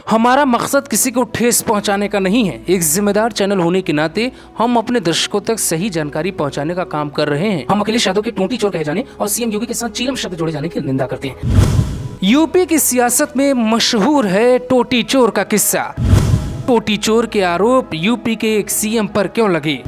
हमारा मकसद किसी को ठेस पहुंचाने का नहीं है। एक जिम्मेदार चैनल होने के नाते हम अपने दर्शकों तक सही जानकारी पहुंचाने का काम कर रहे हैं। हम अखिलेश यादव के टोटी चोर कहे जाने और सीएम योगी के साथ चीलम शब्द जोड़े जाने की निंदा करते हैं। यूपी की सियासत में मशहूर है टोटी चोर का किस्सा। टोटी चोर के आरोप यूपी के एक सीएम पर क्यों लगे?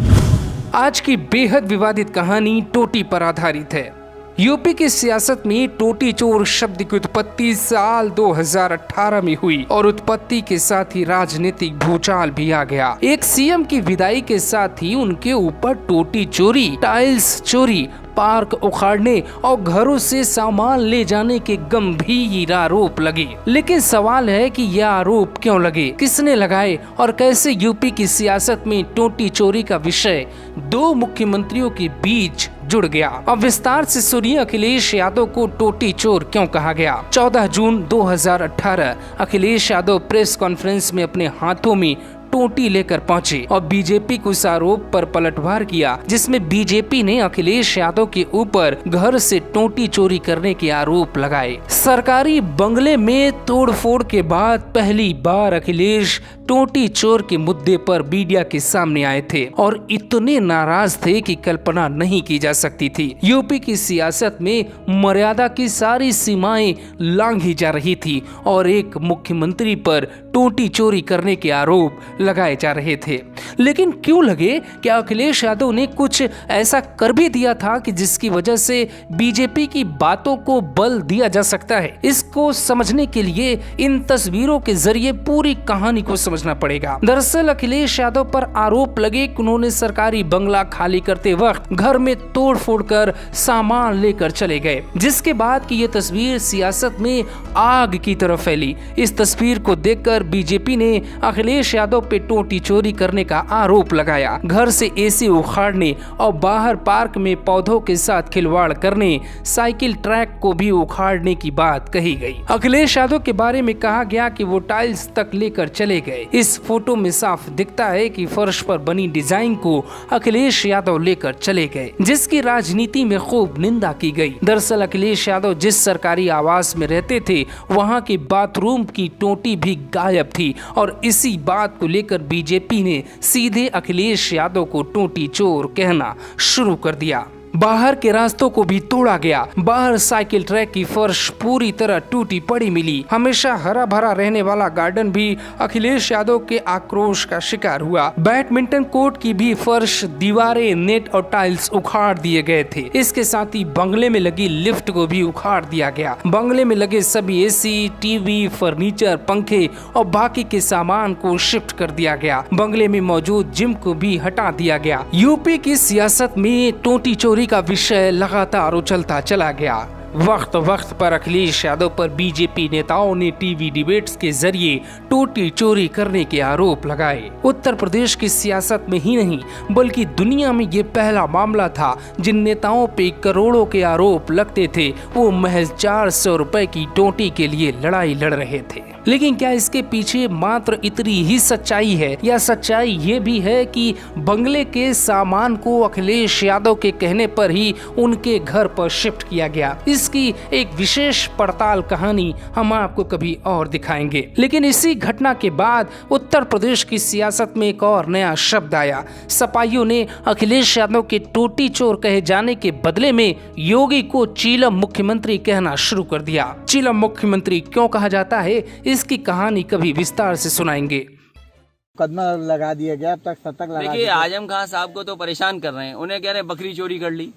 आज की बेहद विवादित कहानी टोटी पर आधारित है। यूपी की सियासत में टोटी चोर शब्द की उत्पत्ति साल 2018 में हुई और उत्पत्ति के साथ ही राजनीतिक भूचाल भी आ गया। एक सीएम की विदाई के साथ ही उनके ऊपर टोटी चोरी, टाइल्स चोरी, पार्क उखाड़ने और घरों से सामान ले जाने के गंभीर आरोप लगे। लेकिन सवाल है कि यह आरोप क्यों लगे, किसने लगाए और कैसे यूपी की सियासत में टोटी चोरी का विषय दो मुख्यमंत्रियों के बीच जुड़ गया। अब विस्तार से सुनिए अखिलेश यादव को टोटी चोर क्यों कहा गया। 14 जून 2018 अखिलेश यादव प्रेस कॉन्फ्रेंस में अपने हाथों में टोटी लेकर पहुंचे और बीजेपी को इस आरोप पर पलटवार किया, जिसमें बीजेपी ने अखिलेश यादव के ऊपर घर से टोटी चोरी करने के आरोप लगाए। सरकारी बंगले में तोड़फोड़ के बाद पहली बार अखिलेश टोटी चोर के मुद्दे पर मीडिया के सामने आए थे और इतने नाराज थे कि कल्पना नहीं की जा सकती थी। यूपी की सियासत में मर्यादा की सारी सीमाएं लांघी जा रही थी और एक मुख्यमंत्री पर टोटी चोरी करने के आरोप लगाए जा रहे थे। लेकिन क्यों लगे? क्या अखिलेश यादव ने कुछ ऐसा कर भी दिया था कि जिसकी वजह से बीजेपी की बातों को बल दिया जा सकता है? इसको समझने के लिए इन तस्वीरों के जरिए पूरी कहानी को समझना पड़ेगा। दरअसल अखिलेश यादव पर आरोप लगे कि उन्होंने सरकारी बंगला खाली करते वक्त घर में तोड़ फोड़ कर सामान लेकर चले गए, जिसके बाद की ये तस्वीर सियासत में आग की तरफ फैली। इस तस्वीर को देखकर बीजेपी ने अखिलेश यादव पे टोटी चोरी करने का आरोप लगाया। घर से एसी उखाड़ने और बाहर पार्क में पौधों के साथ खिलवाड़ करने, साइकिल ट्रैक को भी उखाड़ने की बात कही गई। अखिलेश यादव के बारे में कहा गया कि वो टाइल्स तक लेकर चले गए। इस फोटो में साफ दिखता है कि फर्श पर बनी डिजाइन को अखिलेश यादव लेकर चले गए, जिसकी राजनीति में खूब निंदा की गई। दरअसल अखिलेश यादव जिस सरकारी आवास में रहते थे वहां के बाथरूम की टोटी भी गायब थी और इसी बात को लेकर बीजेपी ने सीधे अखिलेश यादव को टोटी चोर कहना शुरू कर दिया। बाहर के रास्तों को भी तोड़ा गया। बाहर साइकिल ट्रैक की फर्श पूरी तरह टूटी पड़ी मिली। हमेशा हरा भरा रहने वाला गार्डन भी अखिलेश यादव के आक्रोश का शिकार हुआ। बैडमिंटन कोर्ट की भी फर्श, दीवारें, नेट और टाइल्स उखाड़ दिए गए थे। इसके साथ ही बंगले में लगी लिफ्ट को भी उखाड़ दिया गया। बंगले में लगे सभी एसी, टीवी, फर्नीचर, पंखे और बाकी के सामान को शिफ्ट कर दिया गया। बंगले में मौजूद जिम को भी हटा दिया गया। यूपी की सियासत में टोटी चोरी का विषय लगातार उछलता चला गया। वक्त वक्त पर अखिलेश यादव पर बीजेपी नेताओं ने टीवी डिबेट्स के जरिए टोटी चोरी करने के आरोप लगाए। उत्तर प्रदेश की सियासत में ही नहीं बल्कि दुनिया में ये पहला मामला था जिन नेताओं पे करोड़ों के आरोप लगते थे वो महज 400 रुपए की टोटी के लिए लड़ाई लड़ रहे थे। लेकिन क्या इसके पीछे मात्र इतनी ही सच्चाई है या सच्चाई ये भी है कि बंगले के सामान को अखिलेश यादव के कहने पर ही उनके घर पर शिफ्ट किया गया? इसकी एक विशेष पड़ताल कहानी हम आपको कभी और दिखाएंगे। लेकिन इसी घटना के बाद उत्तर प्रदेश की सियासत में एक और नया शब्द आया। सपाइयों ने अखिलेश यादव के टोटी चोर कहे जाने के बदले में योगी को चीलम मुख्यमंत्री कहना शुरू कर दिया। चीलम मुख्यमंत्री क्यों कहा जाता है, इसकी कहानी कभी विस्तार से सुनाएंगे। मुकदमा लगा दिया गया, अब तक शतक लगा। देखिए आजम खान साहब को तो परेशान कर रहे हैं। उन्हें कह रहे हैं बकरी चोरी कर ली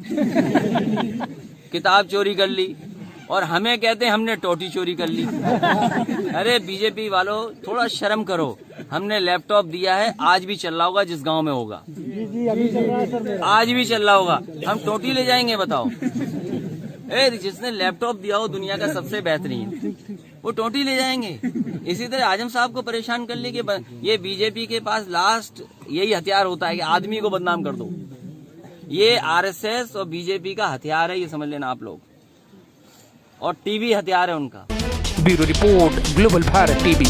किताब चोरी कर ली और हमें कहते हैं हमने टोटी चोरी कर ली। अरे बीजेपी वालों थोड़ा शर्म करो। हमने लैपटॉप दिया है, आज भी चल रहा होगा जिस गांव में होगा। जी अभी चल रहा है सर, आज भी चल रहा होगा। हम टोटी ले जाएंगे बताओ? जिसने लैपटॉप दिया हो दुनिया का सबसे बेहतरीन, वो टोटी ले जाएंगे। इसी तरह आजम साहब को परेशान कर ले कि ये बीजेपी के पास लास्ट यही हथियार होता है कि आदमी को बदनाम कर दो। ये आरएसएस और बीजेपी का हथियार है, ये समझ लेना आप लोग। और टीवी हथियार है उनका। Bureau report, global Bharat TV.